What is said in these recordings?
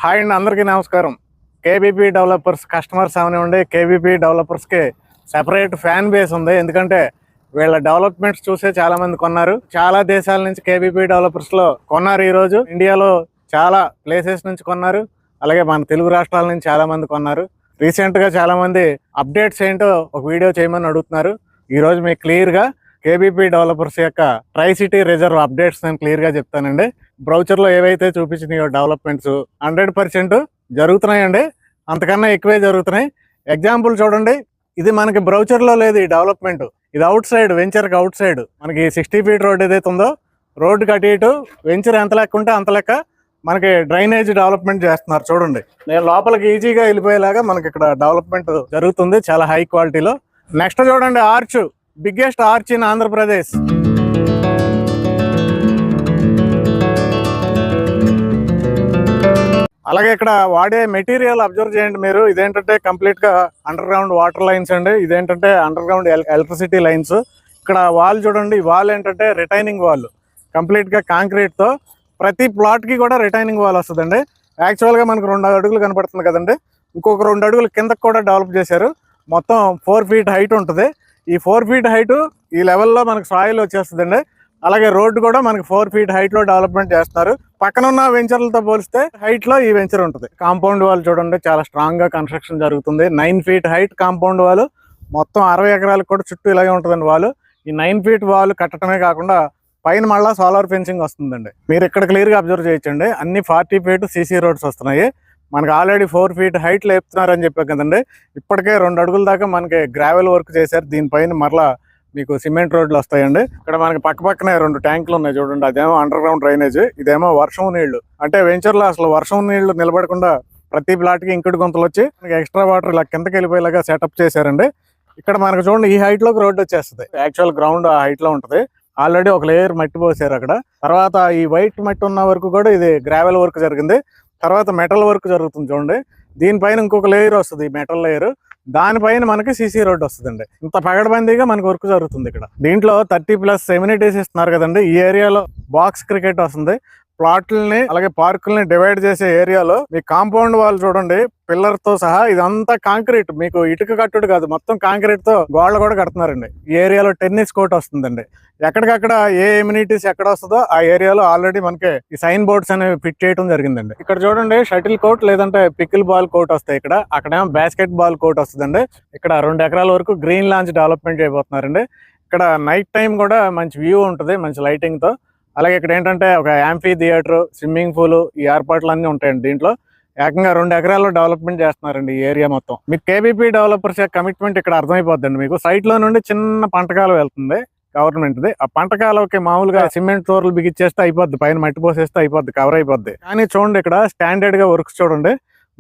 Hi అండి, అందరికీ నమస్కారం. కేబీపీ డెవలపర్స్ కస్టమర్స్ అవనివ్వండి, కేబీపీ డెవలపర్స్కి సెపరేట్ ఫ్యాన్ బేస్ ఉంది. ఎందుకంటే వీళ్ళ డెవలప్మెంట్స్ చూసే చాలామంది కొన్నారు. చాలా దేశాల నుంచి కేబీపీ డెవలపర్స్లో కొన్నారు. ఈరోజు ఇండియాలో చాలా ప్లేసెస్ నుంచి కొన్నారు. అలాగే మన తెలుగు రాష్ట్రాల నుంచి చాలామంది కొన్నారు. రీసెంట్గా చాలామంది అప్డేట్స్ ఏంటో ఒక వీడియో చేయమని అడుగుతున్నారు. ఈరోజు మీకు క్లియర్గా కేబీపీ డెవలపర్స్ యొక్క ట్రై సిటీ రిజర్వ్ అప్డేట్స్ నేను క్లియర్గా చెప్తానండి. బ్రౌచర్లో ఏవైతే చూపించినాయో డెవలప్మెంట్స్ 100% జరుగుతున్నాయండి. అంతకన్నా ఎక్కువే జరుగుతున్నాయి. ఎగ్జాంపుల్ చూడండి, ఇది మనకి బ్రౌచర్లో లేదు. ఈ డెవలప్మెంట్ ఇది అవుట్ సైడ్, వెంచర్కి అవుట్ సైడ్ మనకి 60 ఫీట్ రోడ్ ఏదైతే ఉందో రోడ్డుకి అటు ఇటు వెంచర్ ఎంత లెక్క ఉంటే అంత లెక్క మనకి డ్రైనేజ్ డెవలప్మెంట్ చేస్తున్నారు. చూడండి, నేను లోపలికి ఈజీగా వెళ్ళిపోయేలాగా మనకి ఇక్కడ డెవలప్మెంట్ జరుగుతుంది చాలా హై క్వాలిటీలో. నెక్స్ట్ చూడండి, arch, biggest arch in Andhra Pradesh. అలాగే ఇక్కడ వాడే మెటీరియల్ అబ్జర్వ్ చేయండి మీరు. ఇదేంటంటే కంప్లీట్ గా అండర్ గ్రౌండ్ వాటర్ లైన్స్ అండి. ఇదేంటంటే అండర్ గ్రౌండ్ ఎలక్ట్రిసిటీ లైన్స్. ఇక్కడ వాల్ చూడండి, వాల్ ఏంటంటే రిటైనింగ్ వాల్, కంప్లీట్ గా కాంక్రీట్ తో. ప్రతి ప్లాట్ కి కూడా రిటైనింగ్ వాల్ వస్తుందండి. యాక్చువల్ గా మనకు 2 అడుగులు కనపడుతుంది కదండి, ఇంకొక 2 అడుగులు కిందకు కూడా డెవలప్ చేశారు. మొత్తం 4 ఫీట్ హైట్ ఉంటుంది. ఈ 4 ఫీట్ హైట్ ఈ లెవెల్లో మనకు సాయిల్ వచ్చేస్తుందండి. అలాగే రోడ్డు కూడా మనకి 4 ఫీట్ హైట్ లో డెవలప్మెంట్ చేస్తున్నారు. పక్కన ఉన్న వెంచర్లతో పోలిస్తే హైట్ లో ఈ వెంచర్ ఉంటుంది. కాంపౌండ్ వాల్ చూడండి, చాలా స్ట్రాంగ్ గా కన్స్ట్రక్షన్ జరుగుతుంది. 9 ఫీట్ హైట్ కాంపౌండ్ వాల్, మొత్తం 60 ఎకరాలకు కూడా చుట్టూ ఇలాగే ఉంటుందండి వాల్. ఈ 9 ఫీట్ వాల్ కట్టడమే కాకుండా పైన మళ్ళీ సోలార్ ఫెన్సింగ్ వస్తుందండి. మీరు ఇక్కడ క్లియర్ గా అబ్జర్వ్ చేయొచ్చండి. అన్ని 40 ఫీట్ సీసీ రోడ్స్ వస్తున్నాయి. మనకి ఆల్రెడీ 4 ఫీట్ హైట్ లేపుతున్నారు అని చెప్పాం కదండి. ఇప్పటికే 2 అడుగుల దాకా మనకి గ్రావెల్ వర్క్ చేశారు. దీనిపైన మరలా మీకు సిమెంట్ రోడ్లు వస్తాయండి. ఇక్కడ మనకి పక్కనే 2 ట్యాంకులు ఉన్నాయి చూడండి. అదేమో అండర్ గ్రౌండ్ డ్రైనేజ్, ఇదేమో వర్షం నీళ్లు. అంటే వెంచర్లో అసలు వర్షం నీళ్లు నిలబడకుండా ప్రతి ప్లాట్ కి ఇంకుడు గుంతలు వచ్చి మనకి ఎక్స్ట్రా వాటర్ ఇలా కిందకి వెళ్ళిపోయేలాగా సెటప్ చేశారండి. ఇక్కడ మనకు చూడండి, ఈ హైట్ లోకి రోడ్డు వచ్చేస్తుంది. యాక్చువల్ గ్రౌండ్ ఆ హైట్ లో ఉంటుంది. ఆల్రెడీ ఒక లేయర్ మట్టి పోసారు అక్కడ. తర్వాత ఈ వైట్ మట్టి ఉన్న వరకు కూడా ఇది గ్రావెల్ వర్క్ జరిగింది. తర్వాత మెటల్ వర్క్ జరుగుతుంది చూడండి. దీనిపైన ఇంకొక లేయర్ వస్తుంది, ఈ మెటల్ లేయర్. దానిపైన మనకి సీసీ రోడ్ వస్తుందండి. ఇంత పగడబందీగా మనకి వర్క్ జరుగుతుంది ఇక్కడ. దీంట్లో 30+ ఎమ్యూనిటీస్ ఇస్తున్నారు కదండి. ఈ ఏరియాలో బాక్స్ క్రికెట్ వస్తుంది. ప్లాట్లని అలాగే పార్కుల్ని డివైడ్ చేసే ఏరియాలో మీ కాంపౌండ్ వాల్ చూడండి, పిల్లర్ తో సహా ఇదంతా కాంక్రీట్. మీకు ఇటుక కట్టుడు కాదు, మొత్తం కాంక్రీట్ తో గోడలు కూడా కడుతున్నారండి. ఈ ఏరియాలో టెన్నిస్ కోర్ట్ వస్తుందండి. ఎక్కడికక్కడ ఏ ఎమ్యూనిటీస్ ఎక్కడ వస్తుందో ఆ ఏరియాలో ఆల్రెడీ మనకి ఈ సైన్ బోర్డ్స్ అనేవి ఫిట్ చేయడం జరిగిందండి. ఇక్కడ చూడండి, షటిల్ కోర్ట్ లేదంటే పికిల్ బాల్ కోర్ట్ వస్తాయి. ఇక్కడ అక్కడేమో బాస్కెట్ బాల్ కోర్ట్ వస్తుందండి. ఇక్కడ 2 ఎకరాల వరకు గ్రీన్ లాంచ్ డెవలప్మెంట్ చేయబోతున్నారండి. ఇక్కడ నైట్ టైం కూడా మంచి వ్యూ ఉంటుంది, మంచి లైటింగ్ తో. అలాగే ఇక్కడ ఏంటంటే ఒక యాంఫీ థియేటర్, స్విమ్మింగ్ పూల్, ఈ ఏర్పాట్లు అన్నీ ఉంటాయండి. దీంట్లో ఏకంగా 2 ఎకరాల్లో డెవలప్మెంట్ చేస్తున్నారండి ఈ ఏరియా మొత్తం. మీకు కేబీపీ డెవలపర్స్ కమిట్మెంట్ ఇక్కడ అర్థమైపోద్దండి. మీకు సైట్ లో నుండి చిన్న పంటకాలు వెళ్తుంది గవర్నమెంట్ది. ఆ పంటకాలకి మామూలుగా సిమెంట్ తోరలు బిగిచ్చేస్తే అయిపోద్ది, పైన మట్టి పోసేస్తే అయిపోద్ది, కవర్ అయిపోద్ది. కానీ చూడండి, ఇక్కడ స్టాండర్డ్ గా వర్క్స్ చూడండి,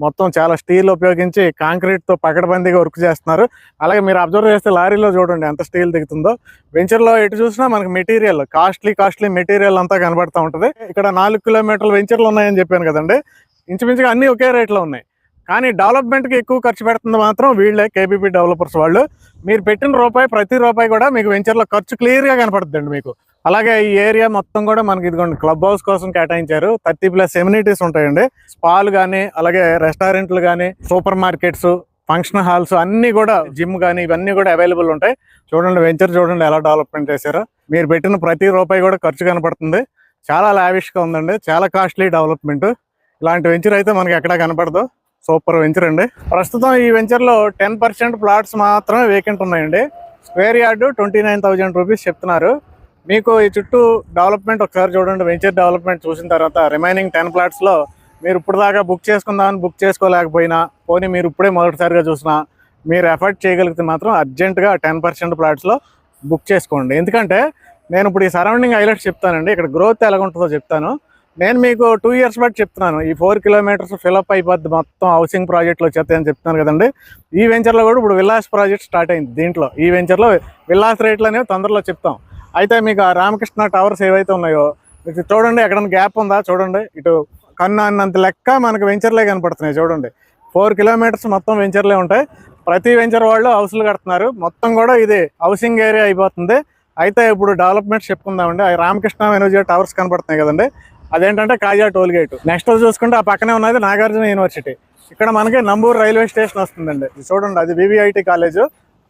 మొత్తం చాలా స్టీల్ ఉపయోగించి కాంక్రీట్ తో పకడ్బందీగా వర్క్ చేస్తున్నారు. అలాగే మీరు అబ్జర్వ్ చేస్తే లారీలో చూడండి ఎంత స్టీల్ దిగుతుందో. వెంచర్ లో ఎటు చూసినా మనకి మెటీరియల్ కాస్ట్లీ మెటీరియల్ అంతా కనబడతా ఉంటుంది. ఇక్కడ 4 కిలోమీటర్ల వెంచర్లు ఉన్నాయని చెప్పాను కదండి. ఇంచుమించుగా అన్ని ఒకే రేట్లో ఉన్నాయి. కానీ డెవలప్మెంట్ కి ఎక్కువ ఖర్చు పెడుతుంది మాత్రం వీళ్ళే, కేబీపీ డెవలపర్స్ వాళ్ళు. మీరు పెట్టిన ప్రతి రూపాయి కూడా మీకు వెంచర్లో ఖర్చు క్లియర్ గా కనపడుతుందండి మీకు. అలాగే ఈ ఏరియా మొత్తం కూడా మనకి ఇదిగోండి క్లబ్ హౌస్ కోసం కేటాయించారు. 30+ ఎమ్యూనిటీస్ ఉంటాయండి. స్పాలు కానీ, అలాగే రెస్టారెంట్లు కానీ, సూపర్ మార్కెట్స్, ఫంక్షన్ హాల్స్ అన్ని కూడా, జిమ్ కానీ, ఇవన్నీ కూడా అవైలబుల్ ఉంటాయి. చూడండి వెంచర్ చూడండి ఎలా డెవలప్మెంట్ చేశారో. మీరు పెట్టిన ప్రతి రూపాయి కూడా ఖర్చు కనపడుతుంది. చాలా లావిష్ గా ఉందండి, చాలా కాస్ట్లీ డెవలప్మెంట్. ఇలాంటి వెంచర్ అయితే మనకి ఎక్కడా కనపడదు. సూపర్ వెంచర్ అండి. ప్రస్తుతం ఈ వెంచర్ లో 10% ప్లాట్స్ మాత్రమే వేకెంట్ ఉన్నాయండి. స్క్వేర్ యార్డు 29,000 రూపీస్ చెప్తున్నారు. మీకు ఈ చుట్టూ డెవలప్మెంట్ ఒకసారి చూడండి. వెంచర్ డెవలప్మెంట్ చూసిన తర్వాత రిమైనింగ్ 10 ప్లాట్స్ లో మీరు ఇప్పుడు దాకా బుక్ చేసుకుందామని బుక్ చేసుకోలేకపోయినా, పోనీ మీరు ఇప్పుడే మొదటిసారిగా చూసినా, మీరు ఎఫర్ట్ చేయగలిగితే మాత్రం అర్జెంటుగా 10% ప్లాట్స్ లో బుక్ చేసుకోండి. ఎందుకంటే నేను ఇప్పుడు ఈ సరౌండింగ్ హైలైట్స్ చెప్తానండి. ఇక్కడ గ్రోత్ ఎలా ఉంటుందో చెప్తాను. నేను మీకు 2 ఇయర్స్ బట్టి చెప్తున్నాను. ఈ 4 కిలోమీటర్స్ ఫిలప్ అయిపోద్ది, మొత్తం హౌసింగ్ ప్రాజెక్టులు వచ్చేస్తాయని చెప్తున్నాను కదండి. ఈ వెంచర్లో కూడా ఇప్పుడు విల్లాస్ ప్రాజెక్ట్ స్టార్ట్ అయింది. దీంట్లో ఈ వెంచర్లో విల్లాస్ రేట్లు అనేవి తొందరలో చెప్తాం. అయితే మీకు ఆ రామకృష్ణ టవర్స్ ఏవైతే ఉన్నాయో మీకు చూడండి, ఎక్కడైనా గ్యాప్ ఉందా చూడండి. ఇటు కన్ను అన్నంత లెక్క మనకు వెంచర్లే కనపడుతున్నాయి చూడండి. 4 కిలోమీటర్స్ మొత్తం వెంచర్లే ఉంటాయి. ప్రతి వెంచర్ వాళ్ళు హౌస్లు కడుతున్నారు. మొత్తం కూడా ఇది హౌసింగ్ ఏరియా అయిపోతుంది. అయితే ఇప్పుడు డెవలప్మెంట్స్ చెప్పుకుందామండి. రామకృష్ణ ఎనర్జీ టవర్స్ కనపడుతున్నాయి కదండి. అదేంటంటే కాజా టోల్ గేట్. నెక్స్ట్ చూసుకుంటే ఆ పక్కనే ఉన్నది నాగార్జున యూనివర్సిటీ. ఇక్కడ మనకి నంబూరు రైల్వే స్టేషన్ వస్తుందండి. చూడండి, అది వివిఐటి కాలేజ్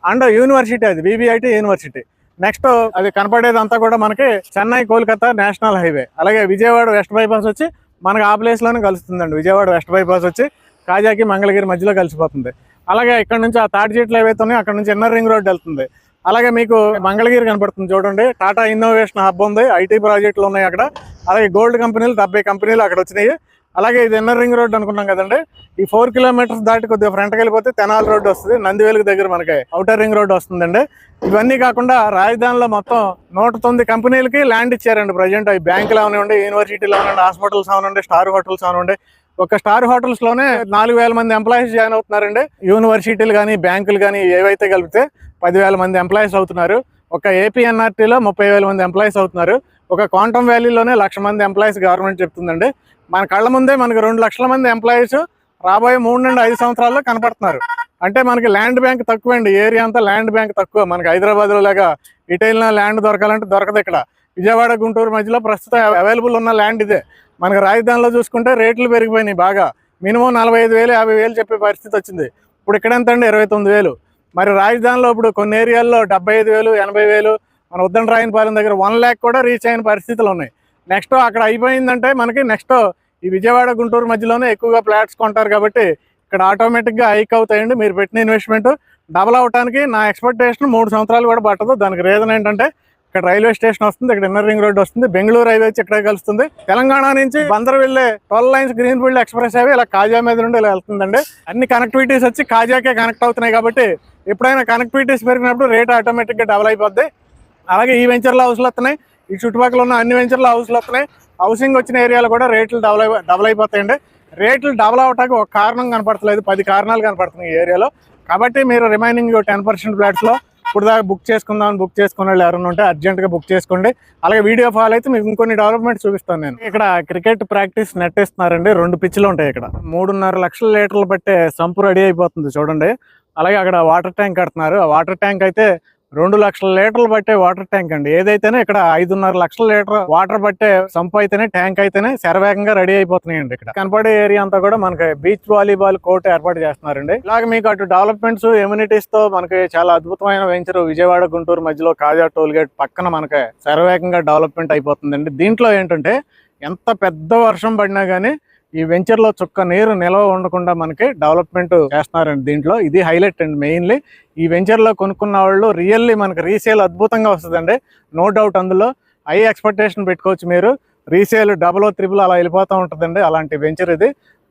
అండ్ యూనివర్సిటీ, అది వివిఐటి యూనివర్సిటీ. నెక్స్ట్ అది కనపడేదంతా కూడా మనకి చెన్నై కోల్కతా నేషనల్ హైవే. అలాగే విజయవాడ వెస్ట్ బైపాస్ వచ్చి మనకి ఆ ప్లేస్ లోనే కలుస్తుందండి. విజయవాడ వెస్ట్ బైపాస్ వచ్చి కాజాకి మంగళగిరి మధ్యలో కలిసిపోతుంది. అలాగే ఇక్కడ నుంచి ఆ తాటి చెట్లు ఏవైతే ఉన్నాయో అక్కడ నుంచి ఇన్నర్ రింగ్ రోడ్ వెళ్తుంది. అలాగే మీకు మంగళగిరి కనపడుతుంది చూడండి. టాటా ఇన్నోవేషన్ హబ్ ఉంది, ఐటీ ప్రాజెక్టులు ఉన్నాయి అక్కడ. అలాగే గోల్డ్ కంపెనీలు 70 కంపెనీలు అక్కడ వచ్చినాయి. అలాగే ఇది ఇన్నర్ రింగ్ రోడ్ అనుకున్నాం కదండి. ఈ 4 కిలోమీటర్స్ దాటి కొద్దిగా ఫ్రంట్కి వెళ్ళిపోతే తెనాలి రోడ్ వస్తుంది. నందివేలుకి దగ్గర మనకి అవుటర్ రింగ్ రోడ్ వస్తుందండి. ఇవన్నీ కాకుండా రాజధానిలో మొత్తం 109 కంపెనీలకి ల్యాండ్ ఇచ్చారండి ప్రజెంట్. అవి బ్యాంకులు అవనివ్వండి, యూనివర్సిటీలు అవనండి, హాస్పిటల్స్ అవనండి, స్టార్ హోటల్స్ అవనండి. ఒక స్టార్ హోటల్స్ లోనే 4,000 మంది ఎంప్లాయీస్ జాయిన్ అవుతున్నారండి. యూనివర్సిటీలు కానీ బ్యాంకులు కానీ ఏవైతే కలిపితే 10,000 మంది ఎంప్లాయీస్ అవుతున్నారు. ఒక ఏపీఎన్ఆర్టీలో 30,000 మంది ఎంప్లాయీస్ అవుతున్నారు. ఒక క్వాంటమ్ వ్యాలీలోనే 1,00,000 మంది ఎంప్లాయీస్ గవర్నమెంట్ చెప్తుందండి. మన కళ్ళ ముందే మనకి 2 లక్షల మంది ఎంప్లాయీస్ రాబోయే 3 నుండి 5 సంవత్సరాల్లో కనపడుతున్నారు. అంటే మనకి ల్యాండ్ బ్యాంక్ తక్కువ అండి. ఏరియా అంతా ల్యాండ్ బ్యాంక్ తక్కువ. మనకి హైదరాబాద్లో లాగా ఇటైల్న ల్యాండ్ దొరకాలంటే దొరకదు. ఇక్కడ విజయవాడ గుంటూరు మధ్యలో ప్రస్తుతం అవైలబుల్ ఉన్న ల్యాండ్ ఇదే. మనకి రాజధానిలో చూసుకుంటే రేట్లు పెరిగిపోయినాయి బాగా. మినిమం 45,000 50,000 చెప్పే పరిస్థితి వచ్చింది. ఇప్పుడు ఇక్కడ ఎంత అండి? 29,000. మరి రాజధానిలో ఇప్పుడు కొన్ని ఏరియాల్లో 75,000 80,000, మన ఉద్దండరాయనపాలెం దగ్గర 1 lakh కూడా రీచ్ అయిన పరిస్థితులు ఉన్నాయి. నెక్స్ట్ అక్కడ అయిపోయిందంటే మనకి నెక్స్ట్ ఈ విజయవాడ గుంటూరు మధ్యలోనే ఎక్కువగా ఫ్లాట్స్ కొంటారు కాబట్టి ఇక్కడ ఆటోమేటిక్గా హైక్ అవుతాయండి. మీరు పెట్టిన ఇన్వెస్ట్మెంట్ డబల్ అవడానికి నా ఎక్స్పెక్టేషన్ 3 సంవత్సరాలు కూడా పట్టదు. దానికి రీజన్ ఏంటంటే ఇక్కడ రైల్వే స్టేషన్ వస్తుంది, ఇక్కడ ఇన్నర్ రింగ్ రోడ్ వస్తుంది, బెంగళూరు హైవే వచ్చి ఇక్కడ కలుస్తుంది. తెలంగాణ నుంచి బందర్ వెళ్ళే 12 lines green field express highway ఇలా కాజా మీద నుండి ఇలా వెళ్తుందండి. అన్ని కనెక్టివిటీస్ వచ్చి కాజాకే కనెక్ట్ అవుతున్నాయి కాబట్టి ఎప్పుడైనా కనెక్టివిటీస్ పెరిగినప్పుడు రేట్ ఆటోమేటిక్గా డబల్ అయిపోద్ది. అలాగే ఈ వెంచర్లో హౌస్లు వస్తున్నాయి, ఈ చుట్టుపక్కల ఉన్న అన్ని వెంచర్లో హౌస్లు వస్తున్నాయి. హౌసింగ్ వచ్చిన ఏరియాలో కూడా రేట్లు డబల్ అయిపోతాయండి. రేట్లు డబల్ అవటానికి ఒక కారణం కనపడతలేదు, 10 కారణాలు కనపడుతున్నాయి ఈ ఏరియాలో. కాబట్టి మీరు రిమైనింగ్ 10% ఫ్లాట్స్లో ఇప్పుడు దాకా బుక్ చేసుకున్న వాళ్ళు ఎవరైనా ఉంటే అర్జెంట్గా బుక్ చేసుకోండి. అలాగే వీడియో ఫాలో అయితే మీకు ఇంకొన్ని డెవలప్మెంట్ చూపిస్తాను నేను. ఇక్కడ క్రికెట్ ప్రాక్టీస్ నెట్ ఇస్తున్నారండి. 2 పిచ్లు ఉంటాయి ఇక్కడ. 3.5 లక్షల లీటర్లు పట్టే సంపు రెడీ అయిపోతుంది చూడండి. అలాగే అక్కడ వాటర్ ట్యాంక్ కడుతున్నారు. ఆ వాటర్ ట్యాంక్ అయితే 2 లక్షల లీటర్లు పట్టే వాటర్ ట్యాంక్ అండి. ఏదైతేనే ఇక్కడ 5.5 లక్షల లీటర్ వాటర్ పట్టే సంపు అయితేనే ట్యాంక్ అయితేనే శరవేగంగా రెడీ అయిపోతున్నాయండి. ఇక్కడ కనపడే ఏరియా అంతా కూడా మనకి బీచ్ వాలీబాల్ కోర్ట్ ఏర్పాటు చేస్తున్నారండి. ఇలాగ మీకు అటు డెవలప్మెంట్స్ ఎమ్యూనిటీస్ తో మనకి చాలా అద్భుతమైన వెంచర్ విజయవాడ గుంటూరు మధ్యలో కాజా టోల్ గేట్ పక్కన మనకి శరవేగంగా డెవలప్మెంట్ అయిపోతుందండి. దీంట్లో ఏంటంటే ఎంత పెద్ద వర్షం పడినా కానీ ఈ వెంచర్ లో చుక్క నీరు నిల్వ ఉండకుండా మనకి డెవలప్మెంట్ చేస్తున్నారండి. దీంట్లో ఇది హైలైట్ అండి. మెయిన్లీ ఈ వెంచర్ లో కొనుక్కున్న వాళ్ళు రియల్లీ మనకి రీసేల్ అద్భుతంగా వస్తుందండి. నో డౌట్, అందులో హై ఎక్స్పెక్టేషన్ పెట్టుకోవచ్చు మీరు. రీసేల్ 00 అలా వెళ్ళిపోతూ ఉంటుందండి. అలాంటి వెంచర్ ఇది.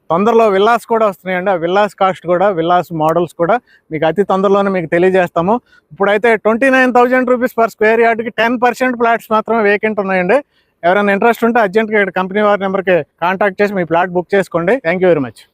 తొందరలో విల్లాస్ కూడా వస్తున్నాయండి. ఆ విల్లాస్ కాస్ట్ కూడా, విల్లాస్ మోడల్స్ కూడా మీకు అతి తొందరలోనే మీకు తెలియజేస్తాము. ఇప్పుడైతే 29,000 రూపీస్ పర్ స్క్వేర్ యార్డ్కి 10% ఫ్లాట్స్ మాత్రమే వేకెంట్ ఉన్నాయండి. ఎవరైనా ఇంట్రెస్ట్ ఉంటే అర్జెంట్గా ఇక్కడ కంపెనీ వారి నెంబర్కి కాంటాక్ట్ చేసి మీ ఫ్లాట్ బుక్ చేసుకోండి. Thank you very much.